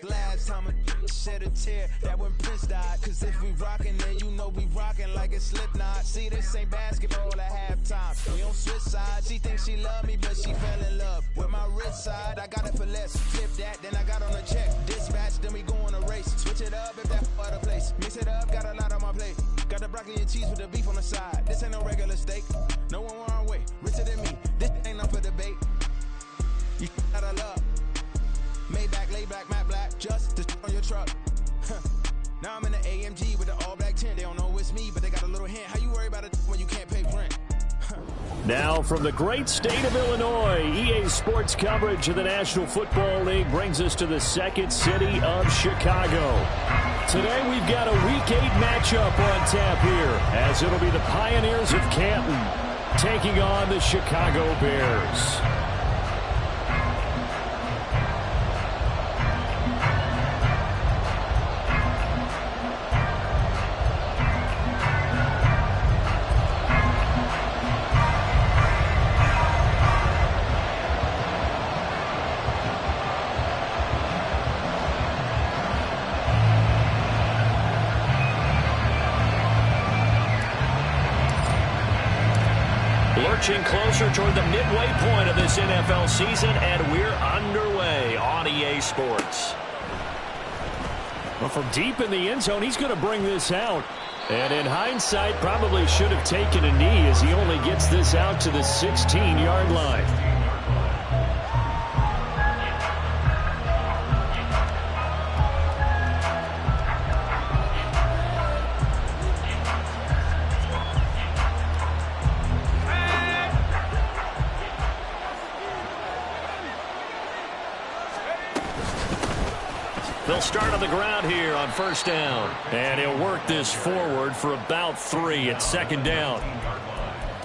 Last time a shed a tear, that when Prince died. Cause if we rockin', then you know we rockin' like it's Slipknot. See, this ain't basketball at halftime. We on switch sides. She thinks she love me, but she fell in love with my wrist side. I got it for less. Flip that, then I got on a check. Dispatch, then we go on a race. Switch it up if that other place. Mix it up, got a lot on my plate. Got the broccoli and cheese with the beef on the side. This ain't no regular steak. No one wrong way. Richer than me. This ain't up for debate. You got a love. Maybach, lay back, matte black, just to on your truck. Now I'm in the AMG with the all black tint. They don't know it's me, but they got a little hint. How you worry about it when you can't pay rent? Now from the great state of Illinois, EA Sports coverage of the National Football League brings us to the second city of Chicago. Today we've got a Week 8 matchup on tap here, as it'll be the Pioneers of Canton taking on the Chicago Bears. Lurching closer toward the midway point of this NFL season, and we're underway on EA Sports. Well, from deep in the end zone, he's going to bring this out. And in hindsight, probably should have taken a knee as he only gets this out to the 16-yard line. They'll start on the ground here on first down. And he'll work this forward for about 3 at second down.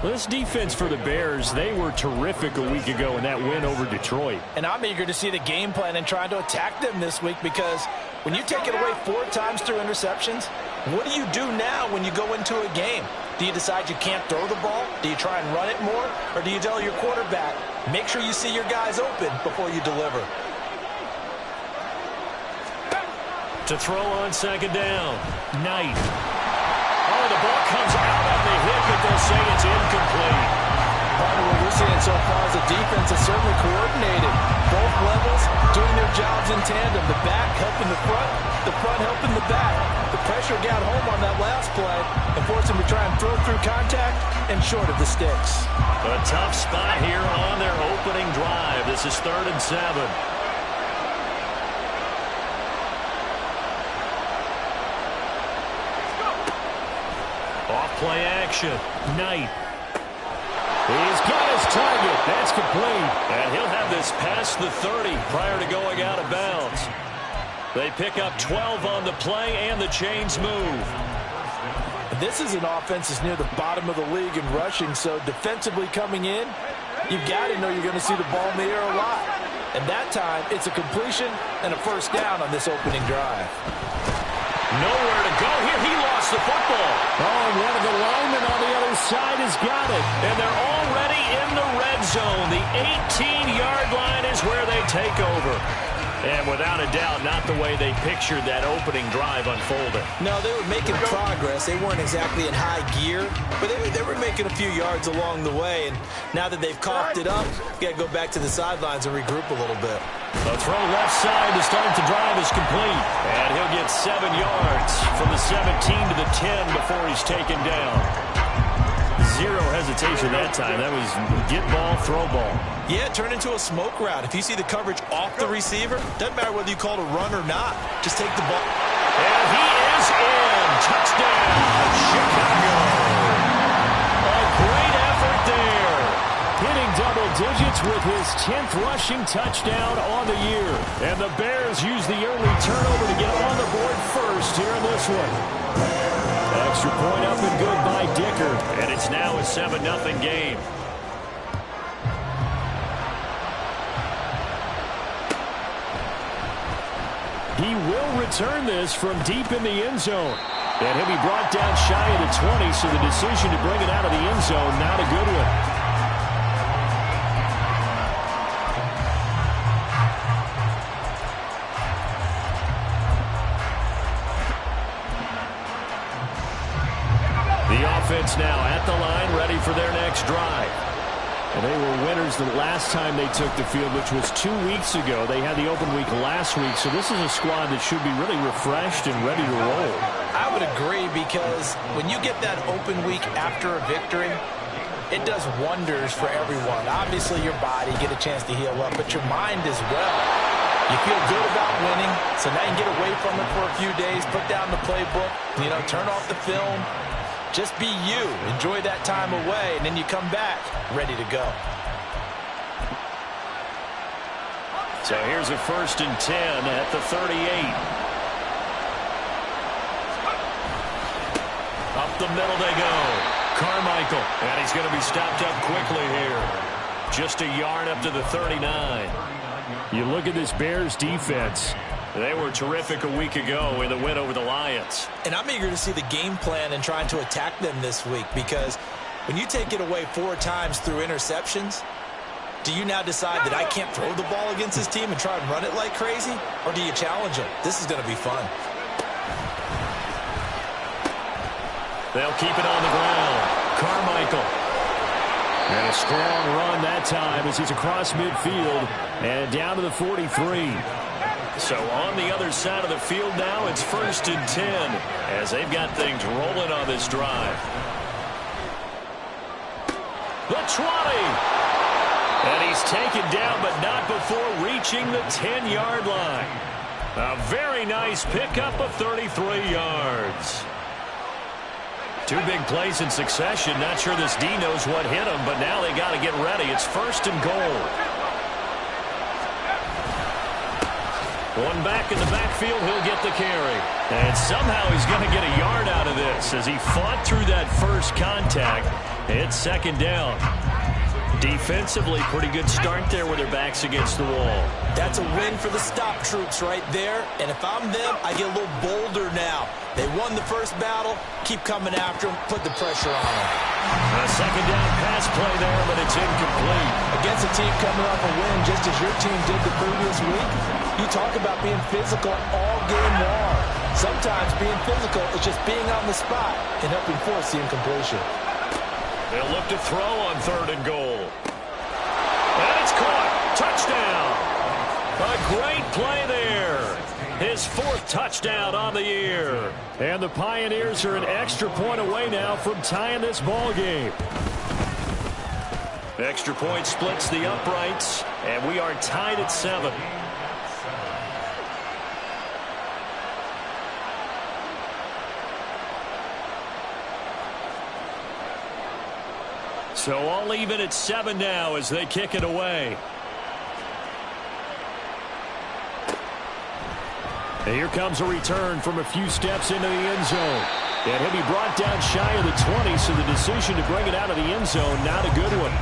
This defense for the Bears, they were terrific a week ago in that win over Detroit. And I'm eager to see the game plan and trying to attack them this week, because when you take it away 4 times through interceptions, what do you do now when you go into a game? Do you decide you can't throw the ball? Do you try and run it more? Or do you tell your quarterback, make sure you see your guys open before you deliver? To throw on second down, Knight. Oh, the ball comes out on the hit, but they'll say it's incomplete. What we're seeing so far is the defense is certainly coordinated. Both levels doing their jobs in tandem. The back helping the front helping the back. The pressure got home on that last play and forced him to try and throw through contact and short of the sticks. A tough spot here on their opening drive. This is 3rd and 7. Play action. Knight. He's got his target. That's complete. And he'll have this past the 30 prior to going out of bounds. They pick up 12 on the play, and the chains move. This is an offense that's near the bottom of the league in rushing, so defensively coming in, you've got to know you're going to see the ball in the air a lot. And that time, it's a completion and a first down on this opening drive. Nowhere to go here. He lost the football. Oh, and one of the linemen on the other side has got it. And they're already in the red zone. The 18-yard line is where they take over. And without a doubt, not the way they pictured that opening drive unfolding. No, they were making progress. They weren't exactly in high gear, but they were making a few yards along the way. And now that they've coughed it up, you got to go back to the sidelines and regroup a little bit. A throw left side to start the drive is complete. And he'll get 7 yards from the 17 to the 10 before he's taken down. Zero hesitation that time. That was get ball, throw ball. Yeah, turn into a smoke route. If you see the coverage off the receiver, doesn't matter whether you call it a run or not. Just take the ball. And he is in. Touchdown, Chicago. A great effort there. Hitting double digits with his 10th rushing touchdown on the year. And the Bears use the early turnover to get on the board first here in this one. Extra point up and good by Dicker. And it's now a 7-0 game. He will return this from deep in the end zone. And he'll be brought down shy of the 20, so the decision to bring it out of the end zone, not a good one. offense now at the line, ready for their next drive. And they were winners the last time they took the field, which was 2 weeks ago. They had the open week last week, so this is a squad that should be really refreshed and ready to roll. I would agree, because when you get that open week after a victory, it does wonders for everyone. Obviously, your body get a chance to heal up, but your mind as well. You feel good about winning, so now you can get away from it for a few days, put down the playbook, turn off the film. Just be you. Enjoy that time away, and then you come back ready to go. So here's a 1st and 10 at the 38. Up the middle they go. Carmichael, and he's going to be stopped up quickly here. Just a yard up to the 39. You look at this Bears defense. They were terrific a week ago in the win over the Lions. And I'm eager to see the game plan and trying to attack them this week, because when you take it away 4 times through interceptions, do you now decide that I can't throw the ball against this team and try and run it like crazy? Or do you challenge them? This is going to be fun. They'll keep it on the ground. Carmichael. And a strong run that time as he's across midfield and down to the 43. So on the other side of the field now, it's 1st and 10 as they've got things rolling on this drive. The 20. And he's taken down, but not before reaching the 10-yard line. A very nice pickup of 33 yards. 2 big plays in succession. Not sure this D knows what hit him, but now they got to get ready. It's 1st and goal. One back in the backfield, he'll get the carry. And somehow he's going to get a yard out of this as he fought through that first contact. It's 2nd down. Defensively, pretty good start there with their backs against the wall. That's a win for the stop troops right there. And if I'm them, I get a little bolder now. They won the first battle. Keep coming after them. Put the pressure on them. A 2nd down pass play there, but it's incomplete. Against a team coming off a win just as your team did the previous week, you talk about being physical all game long. Sometimes being physical is just being on the spot and helping force the incompletion. They'll look to throw on 3rd and goal. And it's caught. Touchdown. A great play there. His 4th touchdown on the year. And the Pioneers are an extra point away now from tying this ball game. Extra point splits the uprights, and we are tied at 7. So all even at 7 now as they kick it away. And here comes a return from a few steps into the end zone. And he'll be brought down shy of the 20, so the decision to bring it out of the end zone, not a good one.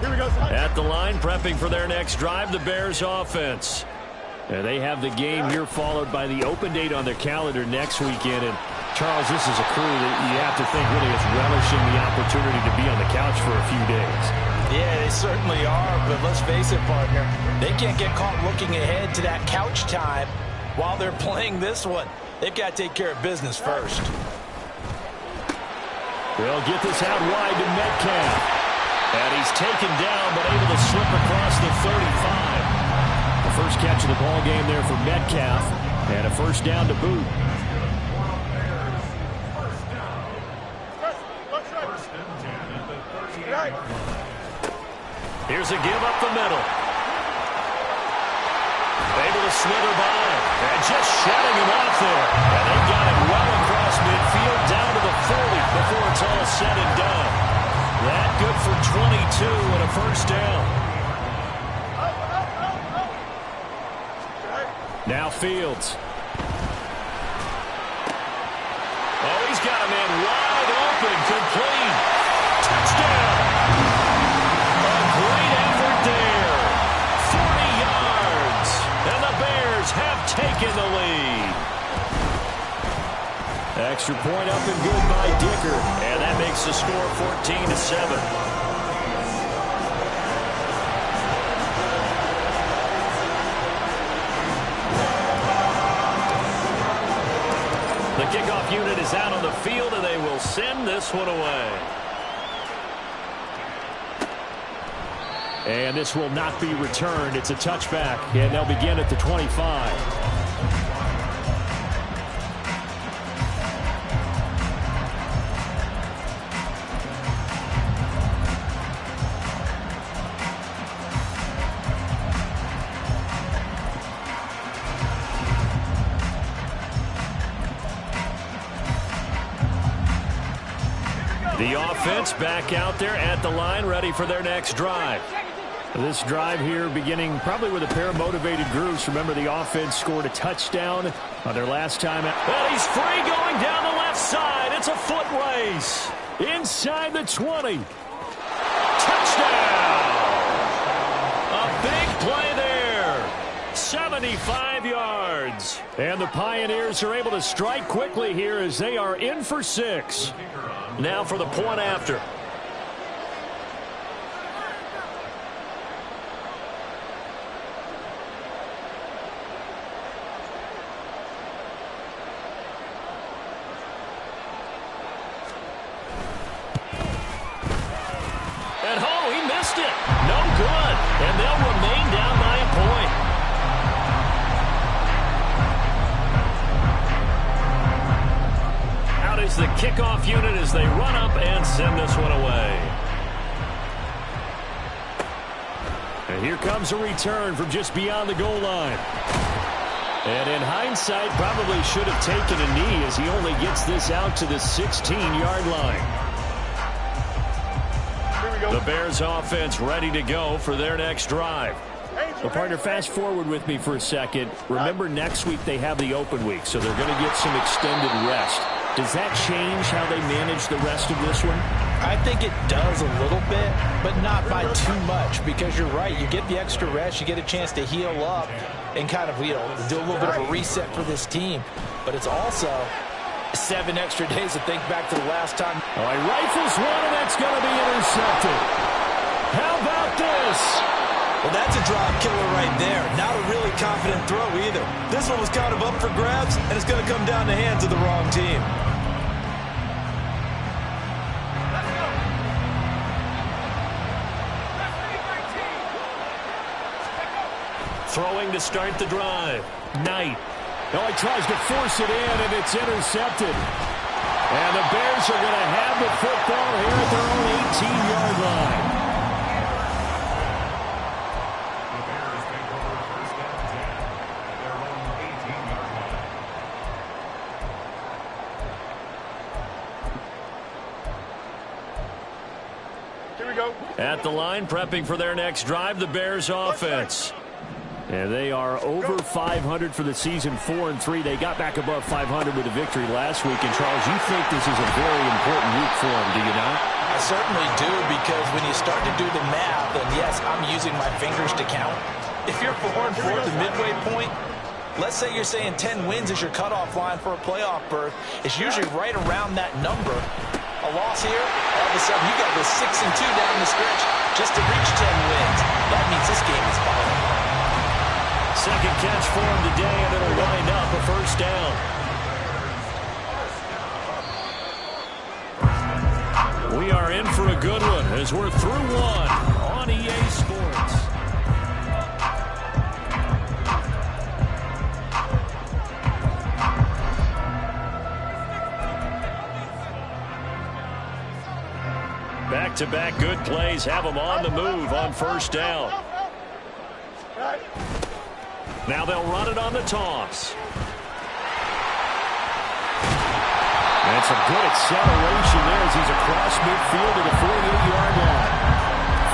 Here we go. At the line, prepping for their next drive, the Bears offense. And they have the game here followed by the open date on their calendar next weekend. And Charles, this is a crew that you have to think really is relishing the opportunity to be on the couch for a few days. Yeah, they certainly are, but let's face it, partner, they can't get caught looking ahead to that couch time while they're playing this one. They've got to take care of business first. They'll get this out wide to Metcalf. And he's taken down, but able to slip across the 35. The first catch of the ball game there for Metcalf, and a 1st down to boot. Here's a give up the middle. Able to slither by, and just shutting him off there. And they got him well across midfield, down to the 40 before it's all said and done. That good for 22 and a 1st down. Now Fields. Oh, he's got a man wide open, complete. Touchdown. A great effort there. 40 yards. And the Bears have taken the lead. Extra point up and good by Dicker. And that makes the score 14-7. kickoff unit is out on the field, and they will send this one away. And this will not be returned. It's a touchback, and they'll begin at the 25. The offense back out there at the line, ready for their next drive. This drive here beginning probably with a pair of motivated groups. Remember, the offense scored a touchdown on their last time out. And he's free going down the left side. It's a foot race. Inside the 20. Touchdown! A big play there. 75 yards. And the Pioneers are able to strike quickly here as they are in for 6. Now for the point after. And oh, he missed it. No good. And they'll remain down by a point. Out is the kickoff unit as they run up and send this one away. And here comes a return from just beyond the goal line. And in hindsight, probably should have taken a knee as he only gets this out to the 16-yard line. The Bears offense ready to go for their next drive. Well, partner, fast forward with me for a second. Remember, next week they have the open week, so they're going to get some extended rest. Does that change how they manage the rest of this one? I think it does a little bit, but not by too much, because you're right. You get the extra rest. You get a chance to heal up and kind of, do a little bit of a reset for this team. But it's also 7 extra days to think back to the last time. Oh, he rifles one, and that's going to be intercepted. How about this? Well, that's a drop killer right there. Not a really confident throw either. This one was kind of up for grabs, and it's going to come down the hands of the wrong team. Throwing to start the drive. Knight. Oh, he tries to force it in, and it's intercepted. And the Bears are going to have the football here at their own 18-yard line. Here we go. At the line, prepping for their next drive, the Bears offense. And they are over 500 for the season, 4-3. They got back above 500 with a victory last week. And, Charles, you think this is a very important week for them, do you not? I certainly do, because when you start to do the math, and yes, I'm using my fingers to count. If you're 4-4 at the midway point, let's say you're saying 10 wins is your cutoff line for a playoff berth. It's usually right around that number. A loss here, all of a sudden you got to go 6-2 down the stretch just to reach 10 wins. That means this game is final. Second catch for him today, and it'll wind up a first down. We are in for a good one as we're through one on EA Sports. Back-to-back good plays have them on the move on first down. Now they'll run it on the toss. And some good acceleration there as he's across midfield to the 48-yard line.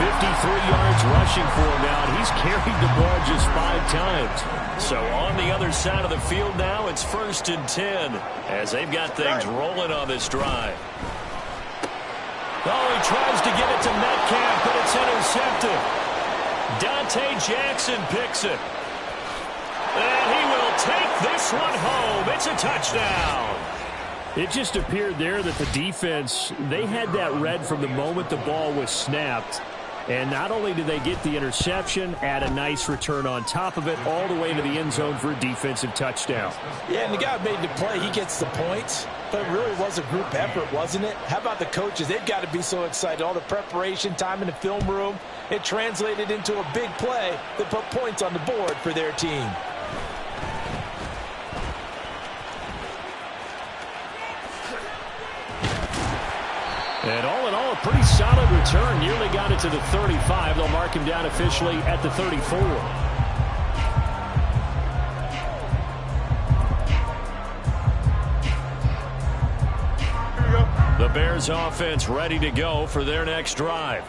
53 yards rushing for him now, and he's carried the ball just 5 times. So on the other side of the field now, it's 1st and 10 as they've got things rolling on this drive. Oh, he tries to get it to Metcalf, but it's intercepted. Dante Jackson picks it. And he will take this one home. It's a touchdown. It just appeared there that the defense, they had that read from the moment the ball was snapped. And not only did they get the interception, add a nice return on top of it, all the way to the end zone for a defensive touchdown. Yeah, and the guy made the play. He gets the points. But it really was a group effort, wasn't it? How about the coaches? They've got to be so excited. All the preparation time in the film room, it translated into a big play that put points on the board for their team. And all in all, a pretty solid return. Nearly got it to the 35. They'll mark him down officially at the 34. The Bears offense ready to go for their next drive.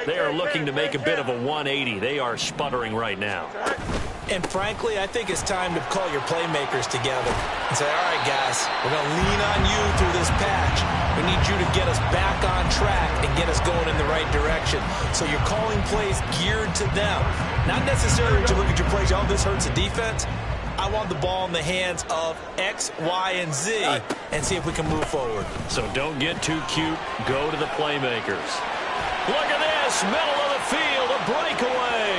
They are looking to make a bit of a 180. They are sputtering right now. And frankly, I think it's time to call your playmakers together and say, all right, guys, we're going to lean on you through this patch. We need you to get us back on track and get us going in the right direction. So you're calling plays geared to them. Not necessarily that you look at your plays, oh, this hurts the defense. I want the ball in the hands of X, Y, and Z and see if we can move forward. So don't get too cute. Go to the playmakers. Look at this. Middle of the field. A breakaway.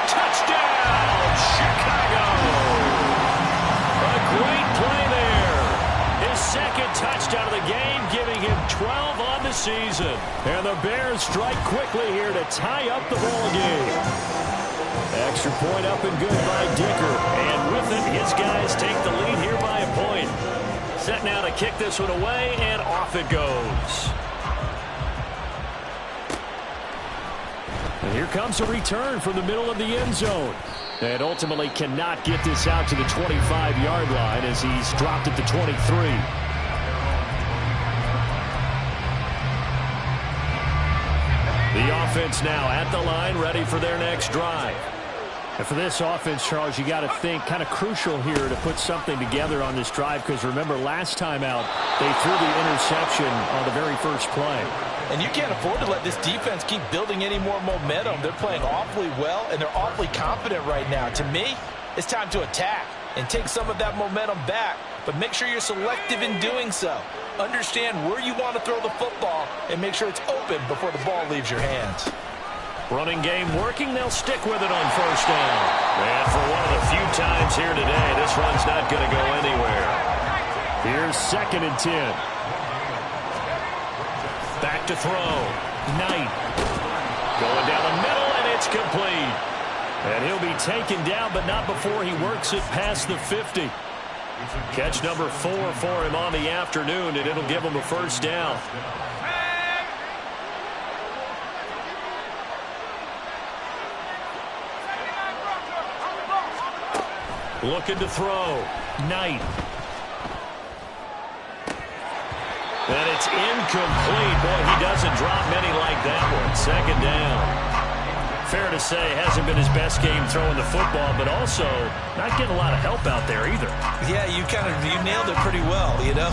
Touchdown, Chicago. A great play there. His second touchdown of the game, giving him 12 on the season. And the Bears strike quickly here to tie up the ball game. Extra point up and good by Dicker. And with it, his guys take the lead here by a point. Set now to kick this one away, and off it goes. And here comes a return from the middle of the end zone. And ultimately cannot get this out to the 25-yard line as he's dropped it to 23. The offense now at the line, ready for their next drive. And for this offense, Charles, you got to think kind of crucial here to put something together on this drive, because remember, last time out, they threw the interception on the very first play. And you can't afford to let this defense keep building any more momentum. They're playing awfully well, and they're awfully confident right now. To me, it's time to attack and take some of that momentum back, but make sure you're selective in doing so. Understand where you want to throw the football and make sure it's open before the ball leaves your hands. Running game working. They'll stick with it on first down. And for one of the few times here today, this run's not going to go anywhere. Here's 2nd and 10. Back to throw. Knight. Going down the middle, and it's complete. And he'll be taken down, but not before he works it past the 50. Catch number 4 for him on the afternoon, and it'll give him a first down. Looking to throw. Knight. And it's incomplete. Boy, he doesn't drop many like that one. 2nd down. Fair to say, hasn't been his best game throwing the football, but also not getting a lot of help out there either. Yeah, you nailed it pretty well, you know.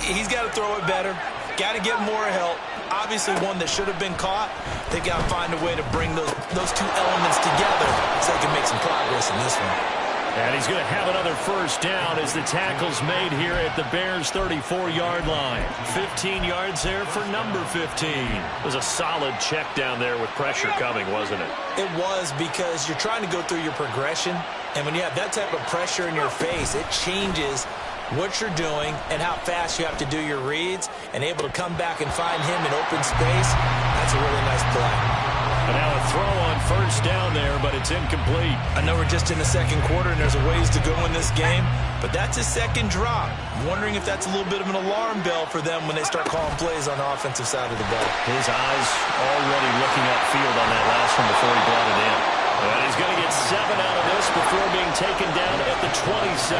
He's got to throw it better. Got to get more help. Obviously one that should have been caught. They've got to find a way to bring those two elements together so they can make some progress in this one. And he's going to have another first down as the tackle's made here at the Bears' 34-yard line. 15 yards there for number 15. It was a solid check down there with pressure coming, wasn't it? It was, because you're trying to go through your progression, and when you have that type of pressure in your face, it changes what you're doing and how fast you have to do your reads, and able to come back and find him in open space. That's a really nice play. And now a throw on first down there, but it's incomplete. I know we're just in the 2nd quarter and there's a ways to go in this game, but that's his 2nd drop. I'm wondering if that's a little bit of an alarm bell for them when they start calling plays on the offensive side of the ball. His eyes already looking upfield on that last one before he brought it in. And he's going to get 7 out of this before being taken down at the 27.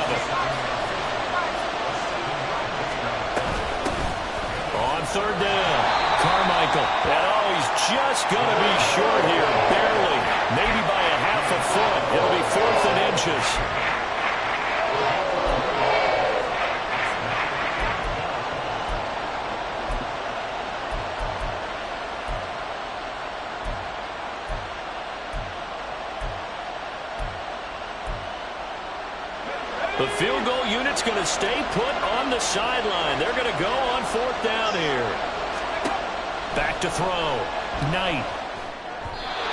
On 3rd down, Carmichael. And he's just going to be short here, barely, maybe by a half a foot. It'll be 4th and inches. The field goal unit's going to stay put on the sideline. They're going to go on 4th down here. Back to throw. Knight.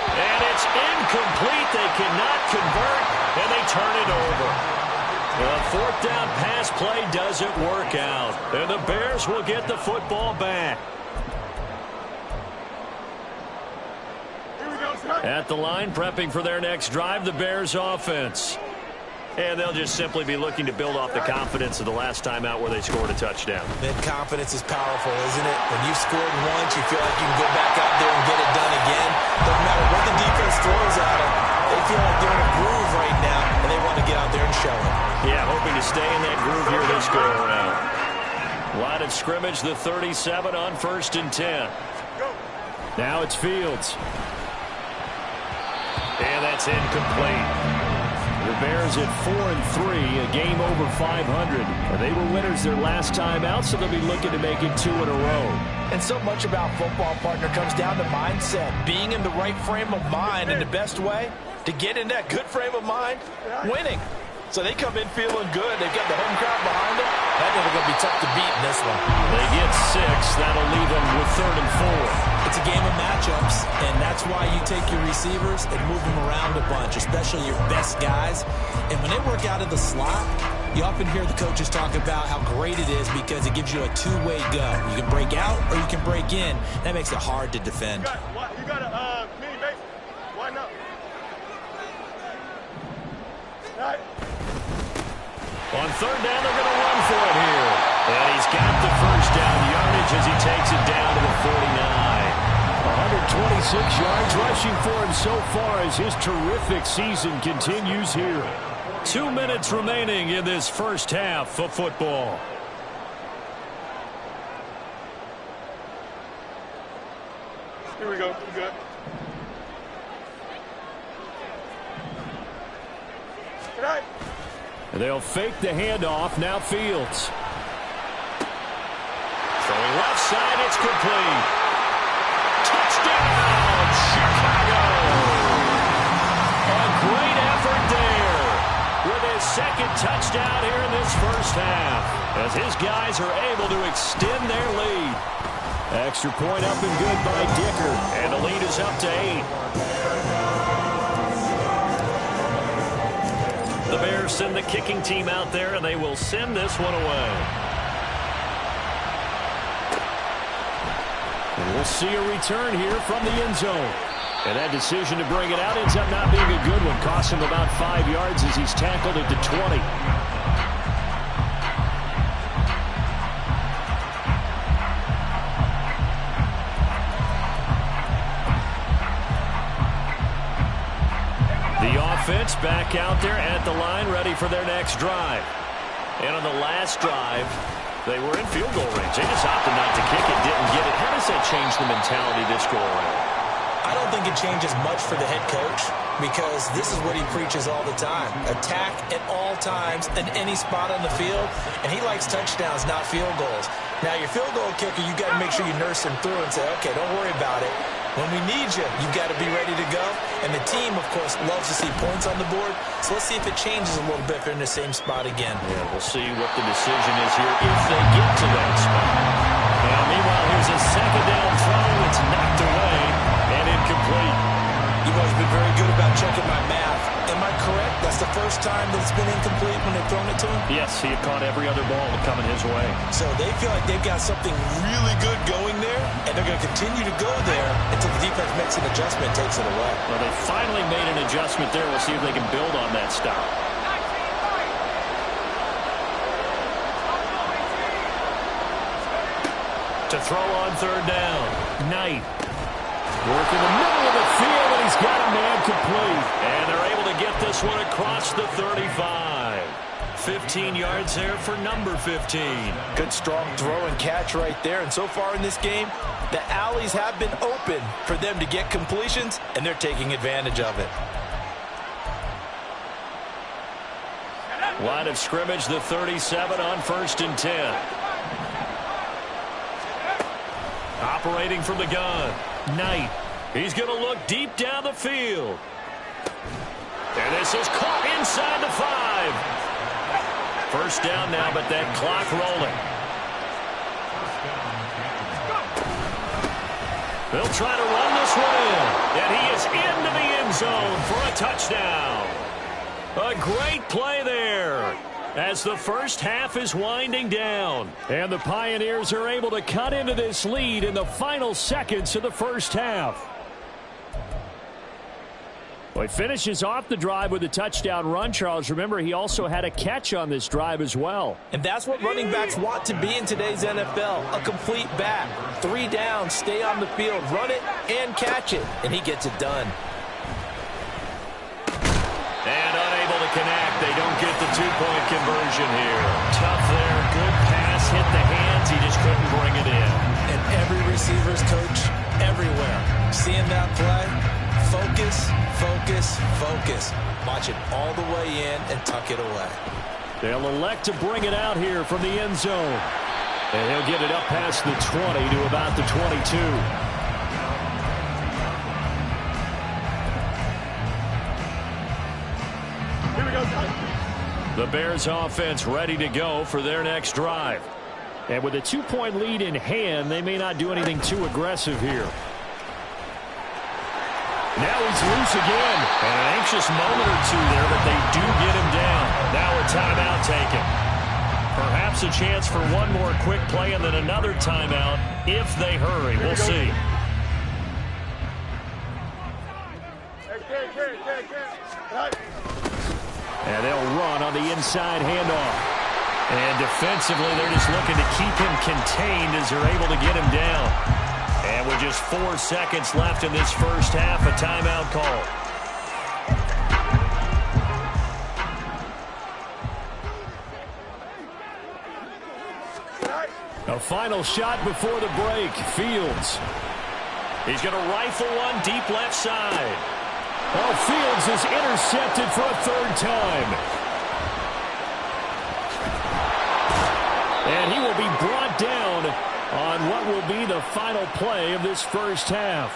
And it's incomplete. They cannot convert, and they turn it over. The fourth down pass play doesn't work out, and the Bears will get the football back. At the line, prepping for their next drive, the Bears offense. And they'll just simply be looking to build off the confidence of the last time out where they scored a touchdown. That confidence is powerful, isn't it? When you've scored once, you feel like you can go back out there and get it done again. Doesn't matter what the defense throws at them. They feel like they're in a groove right now, and they want to get out there and show it. Yeah, hoping to stay in that groove here this go-around. Line of scrimmage, the 37 on 1st and 10. Now it's Fields. And that's incomplete. The Bears at 4-3, a game over 500. They were winners their last time out, so they'll be looking to make it 2 in a row. And so much about football, partner, comes down to mindset. Being in the right frame of mind, and the best way to get in that good frame of mind, winning. So they come in feeling good. They've got the home crowd behind them. That is going to be tough to beat in this one. They get 6. That'll leave them with 3rd and 4. It's a game of matchups, and that's why you take your receivers and move them around a bunch, especially your best guys. And when they work out of the slot, you often hear the coaches talk about how great it is because it gives you a two-way go. You can break out or you can break in. That makes it hard to defend. You got a mini base. Why not? All right. On 3rd down, they're going to run for it here. And he's got the first down yardage as he takes it down to the 49. 126 yards rushing for him so far as his terrific season continues here. 2 minutes remaining in this first half of football. Here we go. We're good. Good night. They'll fake the handoff. Now Fields. Throwing left side. It's complete. Touchdown, Chicago. A great effort there with his second touchdown here in this first half as his guys are able to extend their lead. Extra point up and good by Dicker, and the lead is up to 8. The Bears send the kicking team out there, and they will send this one away. And we'll see a return here from the end zone. And that decision to bring it out ends up not being a good one. Costs him about 5 yards as he's tackled at the 20. Offense back out there at the line, ready for their next drive. And on the last drive, they were in field goal range. They just opted not to kick it, didn't get it. How does that change the mentality this go around? I don't think it changes much for the head coach because this is what he preaches all the time. Attack at all times in any spot on the field, and he likes touchdowns, not field goals. Now, your field goal kicker, you got to make sure you nurse him through and say, okay, don't worry about it. When we need you, you've got to be ready to go. And the team, of course, loves to see points on the board. So let's see if it changes a little bit if they're in the same spot again. Yeah, we'll see what the decision is here if they get to that spot. Now, meanwhile, here's a second down throw. It's knocked away and incomplete. You've always been very good about checking my math. Am I correct? That's the first time that it's been incomplete when they've thrown it to him? Yes, he had caught every other ball coming his way. So they feel like they've got something really good going there, and they're going to continue to go there until the defense makes an adjustment and takes it away. Well, they finally made an adjustment there. We'll see if they can build on that stop. To throw on 3rd down. Knight. Work in the middle of the field, and he's got a man complete. And they're able to get this one across the 35. 15 yards there for number 15. Good strong throw and catch right there. And so far in this game, the alleys have been open for them to get completions, and they're taking advantage of it. Line of scrimmage, the 37 on 1st and 10. Operating from the gun. Knight. He's going to look deep down the field. And this is caught inside the 5. First down now, but that clock rolling. They'll try to run this one in. And he is into the end zone for a touchdown. A great play there as the first half is winding down. And the Pioneers are able to cut into this lead in the final seconds of the first half. Well, he finishes off the drive with a touchdown run, Charles. Remember, he also had a catch on this drive as well. And that's what running backs want to be in today's NFL, a complete back. 3 down, stay on the field, run it, and catch it. And he gets it done. And unable to connect. They don't get the 2-point conversion here. Tough there. Good pass. Hit the hands. He just couldn't bring it in. And every receiver's coach everywhere. Seeing that play, focus, focus, focus. Watch it all the way in and tuck it away. They'll elect to bring it out here from the end zone. And he'll get it up past the 20 to about the 22. The Bears offense ready to go for their next drive. And with a 2-point lead in hand, they may not do anything too aggressive here. Now he's loose again. And an anxious moment or two there, but they do get him down. Now a timeout taken. Perhaps a chance for one more quick play and then another timeout if they hurry. We'll see. And they'll run on the inside handoff. And defensively, they're just looking to keep him contained as they're able to get him down. And with just 4 seconds left in this first half, a timeout call. A final shot before the break. Fields. He's going to rifle one deep left side. Oh, Fields is intercepted for a 3rd time. And he will be brought down on what will be the final play of this first half.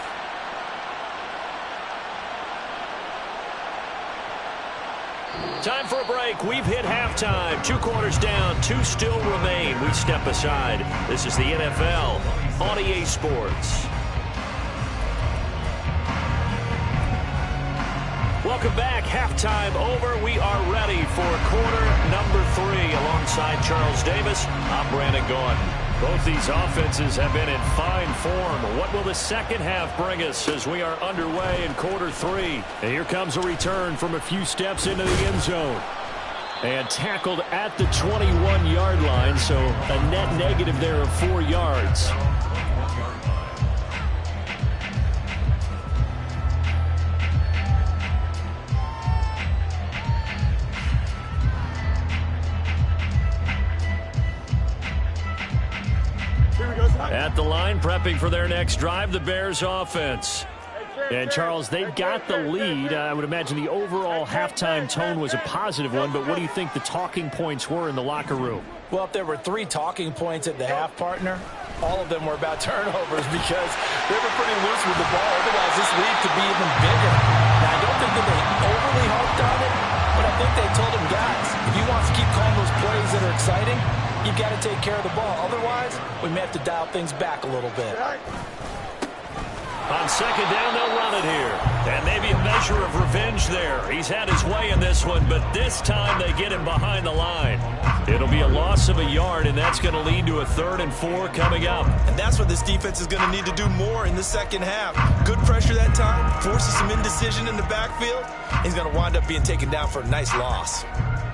Time for a break. We've hit halftime. 2 quarters down, 2 still remain. We step aside. This is the NFL on EA Sports. Welcome back. Halftime over. We are ready for quarter number 3. Alongside Charles Davis, I'm Brandon Gordon. Both these offenses have been in fine form. What will the second half bring us as we are underway in quarter 3? And here comes a return from a few steps into the end zone. And tackled at the 21-yard line, so a net negative there of 4 yards. At the line, prepping for their next drive, the Bears offense. And, Charles, they've got the lead. I would imagine the overall halftime tone was a positive one, but what do you think the talking points were in the locker room? Well, if there were 3 talking points at the half, partner, all of them were about turnovers because they were pretty loose with the ball. Otherwise, this lead could be even bigger. Now, I don't think that they overly harped on it, but I think they told them, guys, if you want to keep calling those plays that are exciting, you've got to take care of the ball. Otherwise, we may have to dial things back a little bit. On second down, they'll run it here. And maybe a measure of revenge there. He's had his way in this one, but this time they get him behind the line. It'll be a loss of a yard, and that's going to lead to a 3rd and 4 coming up. And that's what this defense is going to need to do more in the second half. Good pressure that time, forces some indecision in the backfield. He's going to wind up being taken down for a nice loss.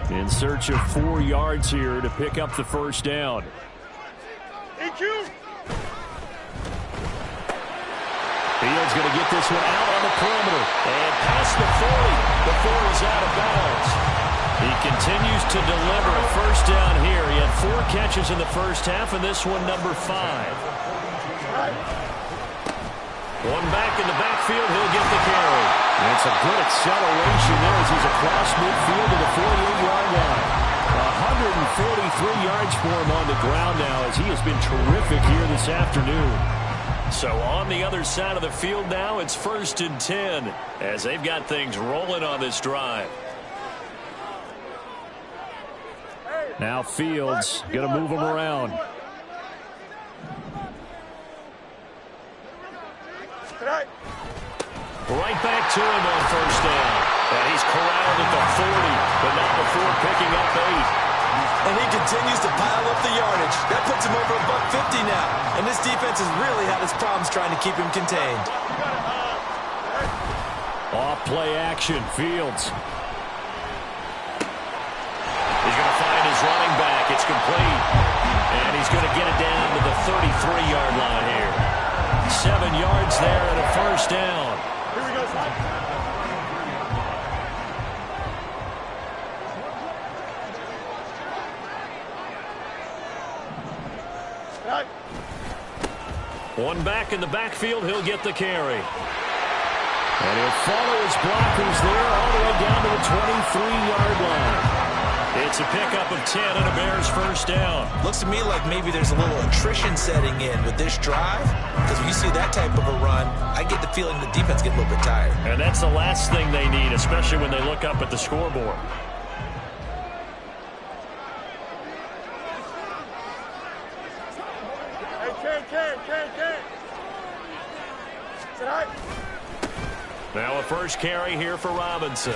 In search of 4 yards here to pick up the first down. EQ. Fields going to get this one out on the perimeter. And past the 40. The 4 is out of bounds. He continues to deliver a first down here. He had 4 catches in the first half, and this one number 5. One back in the backfield. He'll get the carry. And it's a good acceleration there as he's across midfield to the 48-yard line. 143 yards for him on the ground now as he has been terrific here this afternoon. So on the other side of the field now, it's 1st and 10 as they've got things rolling on this drive. Now Fields going to move him around. Right back to him on first down. And he's corralled at the 40, but not before picking up 8. And he continues to pile up the yardage. That puts him over $150 now. And this defense has really had its problems trying to keep him contained. Off play action, Fields. He's going to find his running back. It's complete. And he's going to get it down to the 33-yard line here. 7 yards there and a first down. Here we go, son. Right. One back in the backfield, he'll get the carry. And he'll follow his blockers there all the way down to the 23-yard line. It's a pickup of 10 and a Bears first down. Looks to me like maybe there's a little attrition setting in with this drive. Because when you see that type of a run, I get the feeling the defense gets a little bit tired. And that's the last thing they need, especially when they look up at the scoreboard. Ken. Sit high. Now a first carry here for Robinson.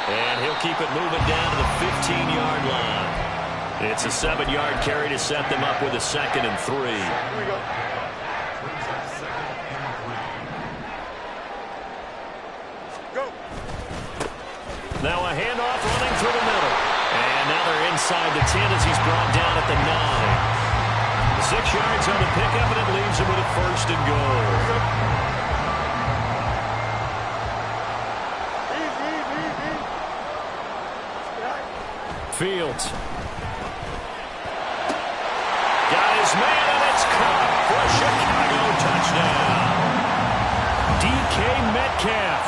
And he'll keep it moving down to the 15-yard line. It's a 7-yard carry to set them up with a 2nd and 3. Here we go. Go. Now a handoff running through the middle. And now they're inside the 10 as he's brought down at the 9. 6 yards on the pickup, and it leaves him with a 1st and goal. Fields. Got his man, and it's caught for a Chicago touchdown. DK Metcalf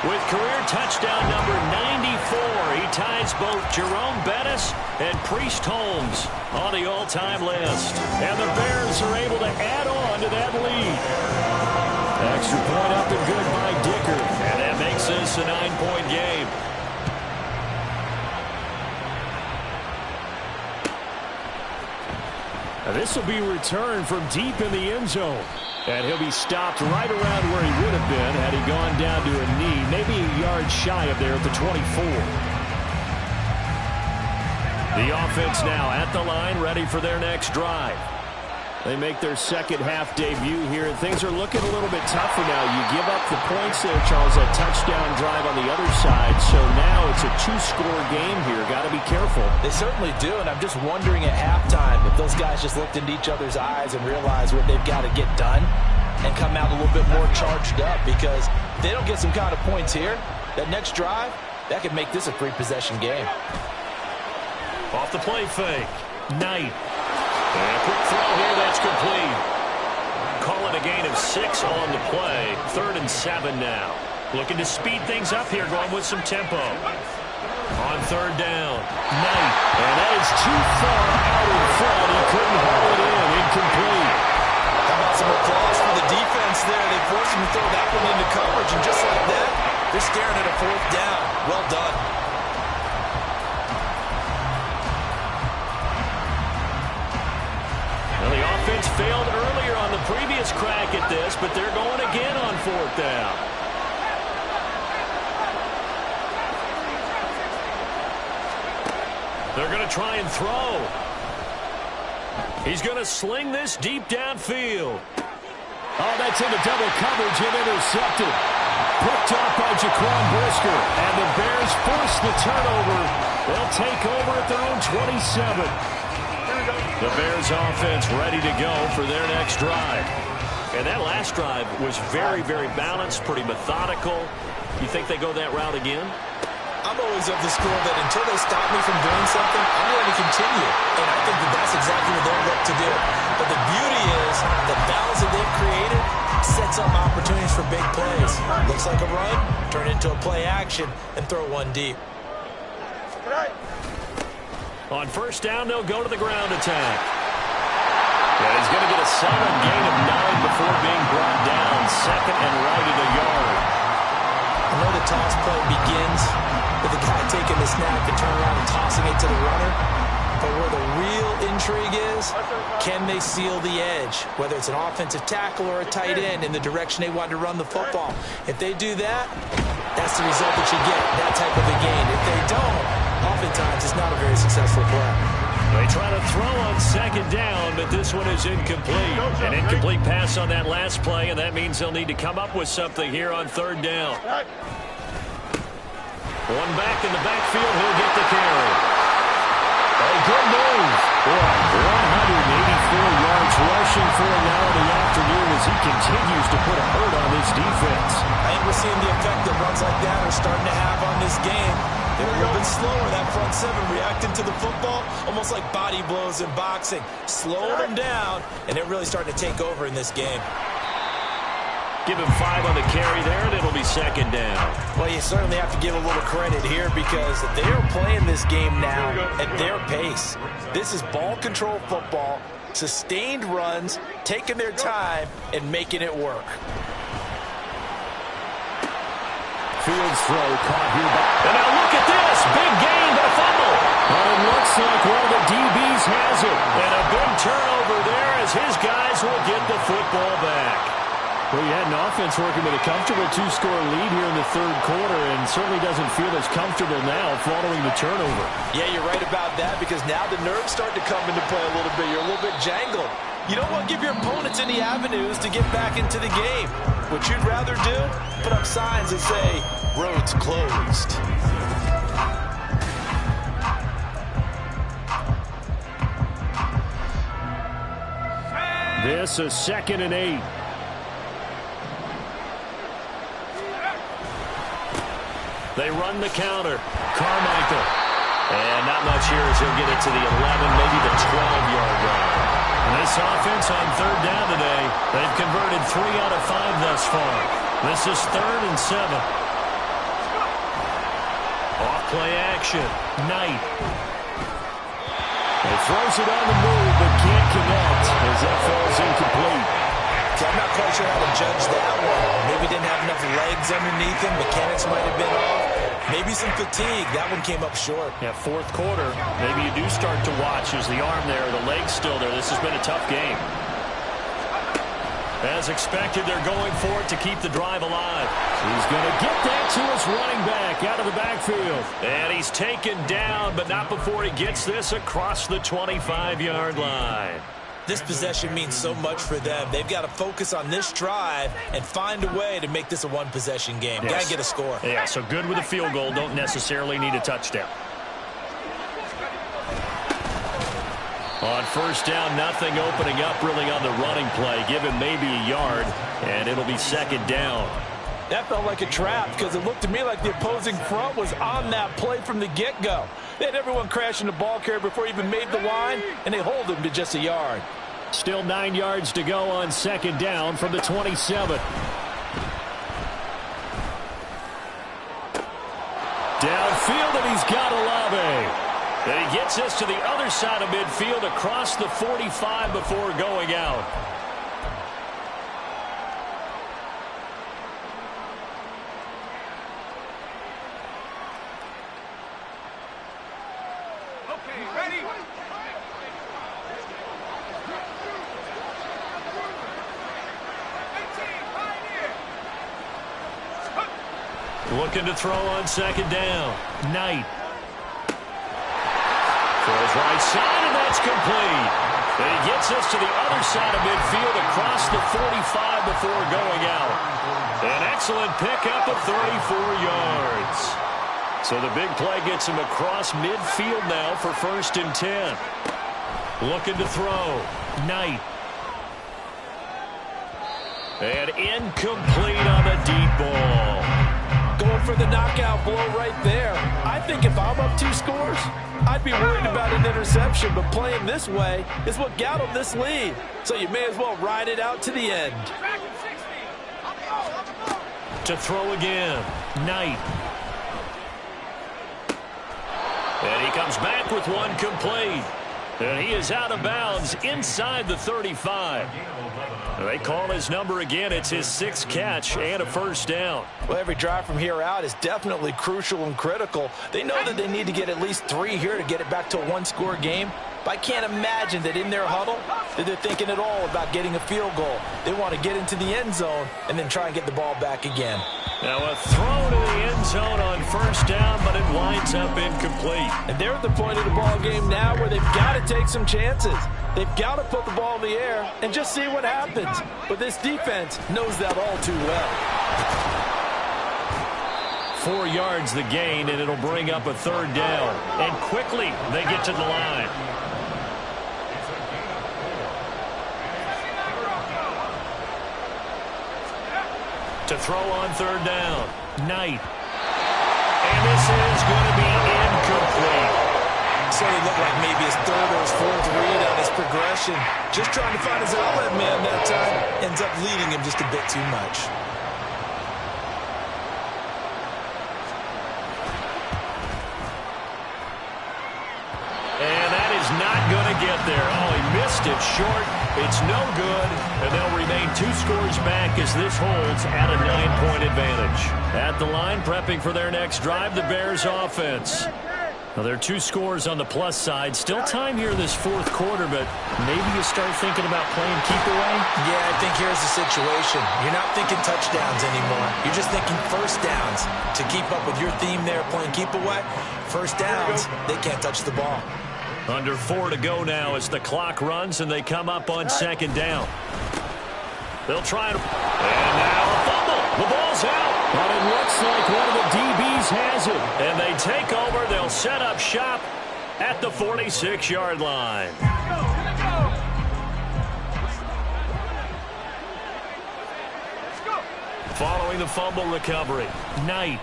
with career touchdown number 94. He ties both Jerome Bettis and Priest Holmes on the all-time list. And the Bears are able to add on to that lead. Extra point up and good by Dicker. And that makes this a 9-point game. This will be returned from deep in the end zone. And he'll be stopped right around where he would have been had he gone down to a knee, maybe a yard shy of there at the 24. The offense now at the line, ready for their next drive. They make their second half debut here, and things are looking a little bit tougher now. You give up the points there, Charles, that touchdown drive on the other side. So now it's a 2-score game here. Got to be careful. They certainly do, and I'm just wondering at halftime if those guys just looked into each other's eyes and realized what they've got to get done and come out a little bit more charged up, because if they don't get some kind of points here, that next drive, that could make this a 3-possession game. Off the play fake. Knight. And a quick throw here, that's complete. Call it a gain of 6 on the play. 3rd and 7 now. Looking to speed things up here, going with some tempo. On 3rd down, Knight. And that is too far out in front. He couldn't haul it in. Incomplete. How about some applause for the defense there? They forced him to throw that one into coverage, and just like that, they're staring at a 4th down. Well done. Well, the offense failed earlier on the previous crack at this, but they're going again on 4th down. They're going to try and throw. He's going to sling this deep downfield. Oh, that's into double coverage and intercepted. Picked off by Jaquan Brisker. And the Bears force the turnover. They'll take over at their own 27. The Bears offense ready to go for their next drive. And that last drive was very, very balanced, pretty methodical. You think they go that route again? I'm always of the school that until they stop me from doing something, I'm going to continue. And I think that that's exactly what they'll look to do. But the beauty is the balance that they've created sets up opportunities for big plays. Looks like a run, turn it into a play action, and throw one deep. On 1st down, they'll go to the ground attack. And he's going to get a solid gain of 9 before being brought down. 2nd and right at a yard. I know the toss play begins with the guy taking the snap and turning around and tossing it to the runner. But where the real intrigue is, can they seal the edge? Whether it's an offensive tackle or a tight end in the direction they want to run the football. If they do that, that's the result that you get, that type of a game. If they don't, oftentimes it's not a very successful play. They try to throw on second down, but this one is incomplete. An incomplete pass on that last play, and that means they'll need to come up with something here on third down. One back in the backfield, he'll get the carry. A good move. Boy, 184 yards rushing for him now in the afternoon as he continues to put a hurt on this defense. I think we're seeing the effect that runs like that are starting to have on this game. They're a little bit slower, that front seven, reacting to the football, almost like body blows in boxing. Slow them down, and they're really starting to take over in this game. Give him 5 on the carry there, and it'll be second down. Well, you certainly have to give a little credit here because they're playing this game now at their pace. This is ball control football, sustained runs, taking their time, and making it work. Fields throw caught here. And now look at this. Big gain, but a fumble. But it looks like one of the DBs has it. And a big turnover there as his guys will get the football back. Well, you had an offense working with a comfortable 2-score lead here in the third quarter and certainly doesn't feel as comfortable now following the turnover. Yeah, you're right about that because now the nerves start to come into play a little bit. You're a little bit jangled. You don't want to give your opponents any avenues to get back into the game. What you'd rather do, put up signs that say, roads closed. This is 2nd and 8. They run the counter. Carmichael. And not much here as he'll get it to the 11, maybe the 12-yard line. And this offense on third down today, they've converted 3 out of 5 thus far. This is 3rd and 7. Off play action. Knight. He throws it on the move, but can't connect as that falls incomplete. I'm not quite sure how to judge that one. Maybe didn't have enough legs underneath him. Mechanics might have been off. Maybe some fatigue. That one came up short. Yeah, fourth quarter. Maybe you do start to watch as the arm there, the leg's still there. This has been a tough game. As expected, they're going for it to keep the drive alive. He's going to get that to his running back out of the backfield. And he's taken down, but not before he gets this across the 25-yard line. This possession means so much for them. They've got to focus on this drive and find a way to make this a one-possession game. Yes. Got to get a score. Yeah, so good with a field goal. Don't necessarily need a touchdown. On first down, nothing opening up really on the running play. Give him maybe a yard, and it'll be second down. That felt like a trap because it looked to me like the opposing front was on that play from the get-go. They had everyone crashing the ball carrier before he even made the line, and they hold him to just a yard. Still 9 yards to go on second down from the 27. Downfield, and he's got Olave. And he gets this to the other side of midfield across the 45 before going out. Looking to throw on second down. Knight. Throws right side, and that's complete. And he gets this to the other side of midfield across the 45 before going out. An excellent pickup of 34 yards. So the big play gets him across midfield now for 1st and 10. Looking to throw. Knight. And incomplete on the deep ball. Going for the knockout blow right there. I think if I'm up 2 scores, I'd be worried about an interception, but playing this way is what got them this lead. So you may as well ride it out to the end. To throw again. Knight. And he comes back with one complete. And he is out of bounds inside the 35. They call his number again. It's his 6th catch and a first down. Well, every drive from here out is definitely crucial and critical. They know that they need to get at least 3 here to get it back to a one-score game. But I can't imagine that in their huddle that they're thinking at all about getting a field goal. They want to get into the end zone and then try and get the ball back again. Now a throw to the end zone on first down, but it winds up incomplete. And they're at the point of the ball game now where they've got to take some chances. They've got to put the ball in the air and just see what happens. But this defense knows that all too well. 4 yards the gain, and it'll bring up a 3rd down. And quickly they get to the line. To throw on 3rd down. Knight. And this is going to be incomplete. So he looked like maybe his 3rd or his 4th read on his progression. Just trying to find his outlet man that time. Ends up leading him just a bit too much. And that is not going to get there. Oh, he missed it short. It's no good. And they'll remain 2 scores back as this holds at a 9-point advantage. At the line, prepping for their next drive, the Bears offense. Now, there are 2 scores on the plus side. Still time here in this 4th quarter, but maybe you start thinking about playing keep away? Yeah, I think here's the situation. You're not thinking touchdowns anymore. You're just thinking first downs. To keep up with your theme there, playing keep away, first downs, they can't touch the ball. Under 4 to go now as the clock runs and they come up on 2nd down. They'll try to... And now a fumble. The ball's out. But it looks like one of the DBs has it. And they take over. They'll set up shop at the 46-yard line. Following the fumble recovery, Knight.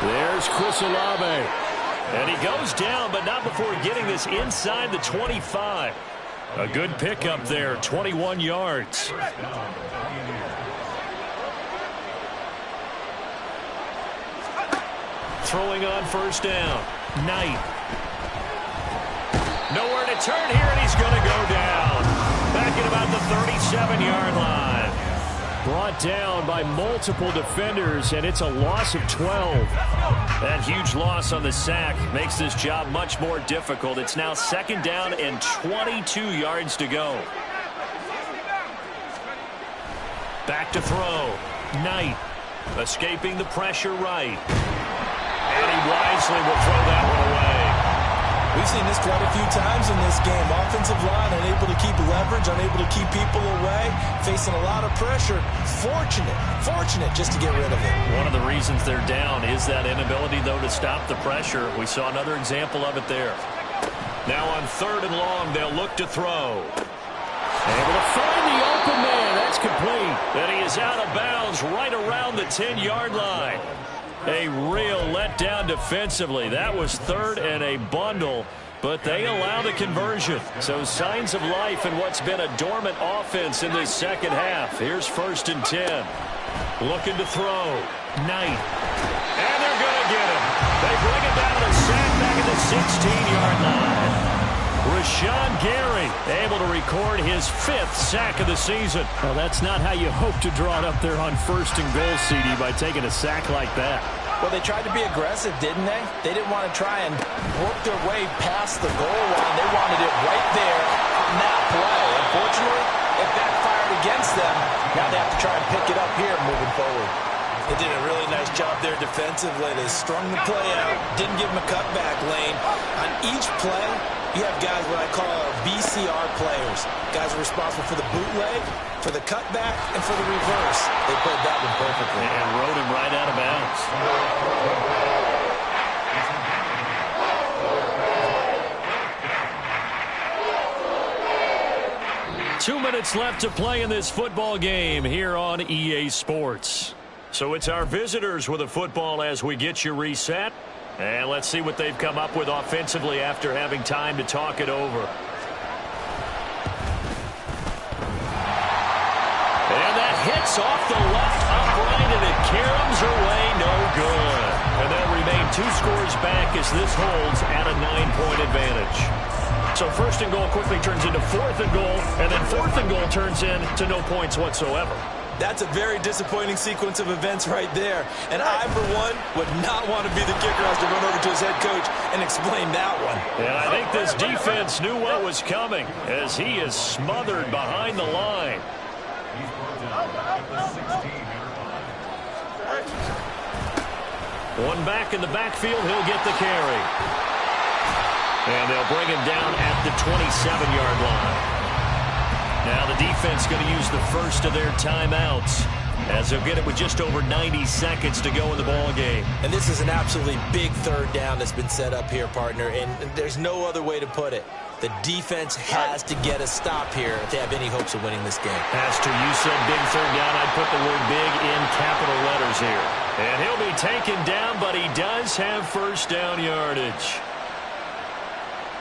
There's Chris Olave. And he goes down, but not before getting this inside the 25. A good pickup there, 21 yards. Throwing on first down, Knight. Nowhere to turn here, and he's going to go down. Back at about the 37-yard line. Brought down by multiple defenders, and it's a loss of 12. That huge loss on the sack makes this job much more difficult. It's now 2nd down and 22 yards to go. Back to throw. Knight escaping the pressure right. And he wisely will throw that one away. We've seen this quite a few times in this game. Offensive line unable to keep leverage, unable to keep people away, facing a lot of pressure. Fortunate just to get rid of it. One of the reasons they're down is that inability, though, to stop the pressure. We saw another example of it there. Now on 3rd and long, they'll look to throw. Able to find the open man. That's complete. And he is out of bounds right around the 10-yard line. A real letdown defensively. That was 3rd and a bundle, but they allow the conversion. So signs of life in what's been a dormant offense in this 2nd half. Here's 1st and 10. Looking to throw. Knight. And they're going to get him. They bring it down a sack back at the 16-yard line. Rashawn Gary able to record his 5th sack of the season. Well, that's not how you hope to draw it up there on 1st and goal, CD, by taking a sack like that. Well, they tried to be aggressive, didn't they? They didn't want to try and work their way past the goal line. They wanted it right there on that play. Unfortunately, it backfired against them. Now they have to try and pick it up here moving forward. They did a really nice job there defensively. They strung the play out, didn't give them a cutback lane. On each play, you have guys what I call BCR players. Guys are responsible for the bootleg, for the cutback, and for the reverse. They played that one perfectly. And rode him right out of bounds. 2 minutes left to play in this football game here on EA Sports. So it's our visitors with a football as we get you reset. And let's see what they've come up with offensively after having time to talk it over. And that hits off the left upright, and it caroms away no good. And they'll remain 2 scores back as this holds at a 9-point advantage. So 1st and goal quickly turns into 4th and goal, and then 4th and goal turns into no points whatsoever. That's a very disappointing sequence of events right there. And I, for one, would not want to be the kicker who has to run over to his head coach and explain that one. And I think this defense knew what was coming as he is smothered behind the line. One back in the backfield, he'll get the carry. And they'll bring him down at the 27-yard line. Now the defense going to use the first of their timeouts as they'll get it with just over 90 seconds to go in the ball game. And this is an absolutely big 3rd down that's been set up here, partner, and there's no other way to put it. The defense has to get a stop here if they have any hopes of winning this game. Pastor, you said big 3rd down. I'd put the word big in capital letters here. And he'll be taken down, but he does have 1st down yardage.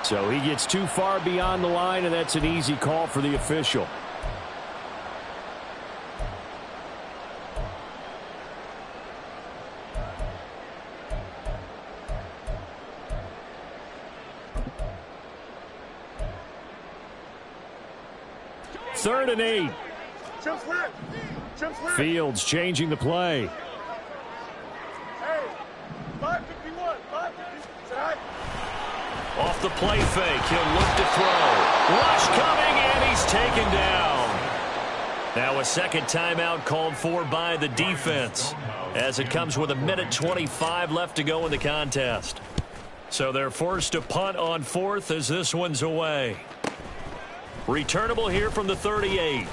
So he gets too far beyond the line, and that's an easy call for the official. Third and 8. Jump left. Jump left. Fields changing the play. Hey, 551. 550. Say hi. Off the play fake, he'll look to throw. Rush coming, and he's taken down. Now a second timeout called for by the defense as it comes with 1:25 left to go in the contest. So they're forced to punt on 4th as this one's away. Returnable here from the 38.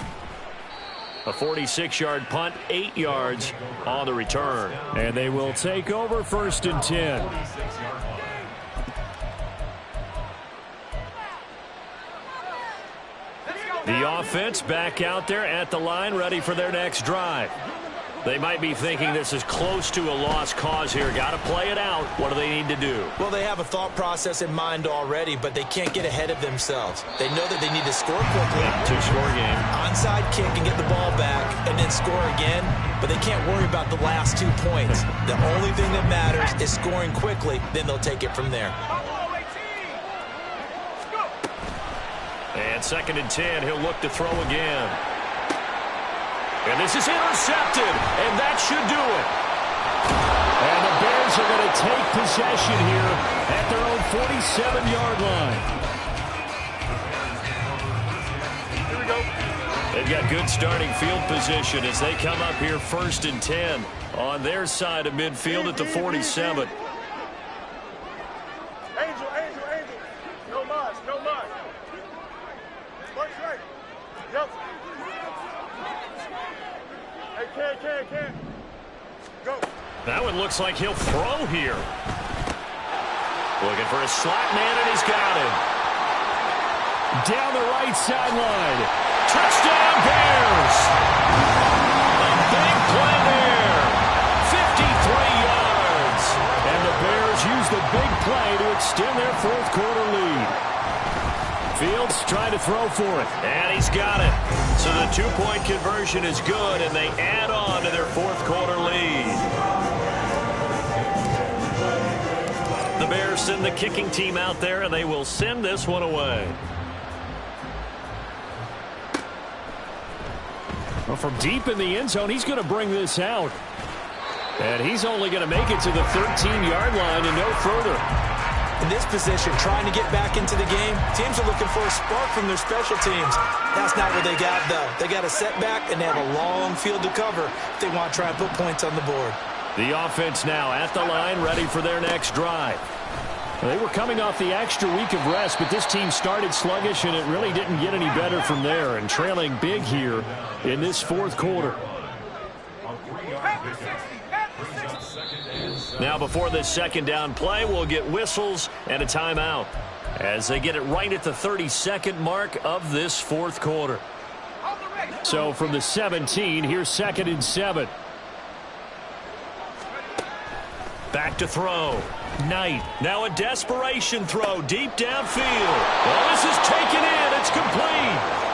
A 46-yard punt, 8 yards on the return. And they will take over 1st and 10. The offense back out there at the line, ready for their next drive. They might be thinking this is close to a lost cause here. Got to play it out. What do they need to do? Well, they have a thought process in mind already, but they can't get ahead of themselves. They know that they need to score quickly. 2-score game. Onside kick and get the ball back and then score again, but they can't worry about the last 2 points. The only thing that matters is scoring quickly, then they'll take it from there. And 2nd and 10, he'll look to throw again. And this is intercepted, and that should do it. And the Bears are going to take possession here at their own 47-yard line. Here we go. They've got good starting field position as they come up here 1st and 10 on their side of midfield at the 47. Angel. No mas. Punch right. Yep. Hey, can. Go. That one looks like he'll throw here. Looking for a slot man, and he's got him. Down the right sideline. Touchdown, Bears! A big play there. 53 yards. And the Bears use the big play to extend their 4th quarter lead. Fields trying to throw for it, and he's got it. So the 2-point conversion is good, and they add on to their 4th quarter lead. The Bears send the kicking team out there, and they will send this one away. Well, from deep in the end zone, he's going to bring this out. And he's only going to make it to the 13-yard line and no further. In this position, trying to get back into the game, teams are looking for a spark from their special teams. That's not what they got, though. They got a setback, and they have a long field to cover if they want to try and put points on the board. The offense now at the line, ready for their next drive. They were coming off the extra week of rest, but this team started sluggish, and it really didn't get any better from there, and trailing big here in this 4th quarter. Now before this 2nd down play, we'll get whistles and a timeout as they get it right at the 32nd mark of this 4th quarter. So from the 17, here's 2nd and 7. Back to throw. Knight. Now a desperation throw deep downfield. Well, this is taken in. It's complete.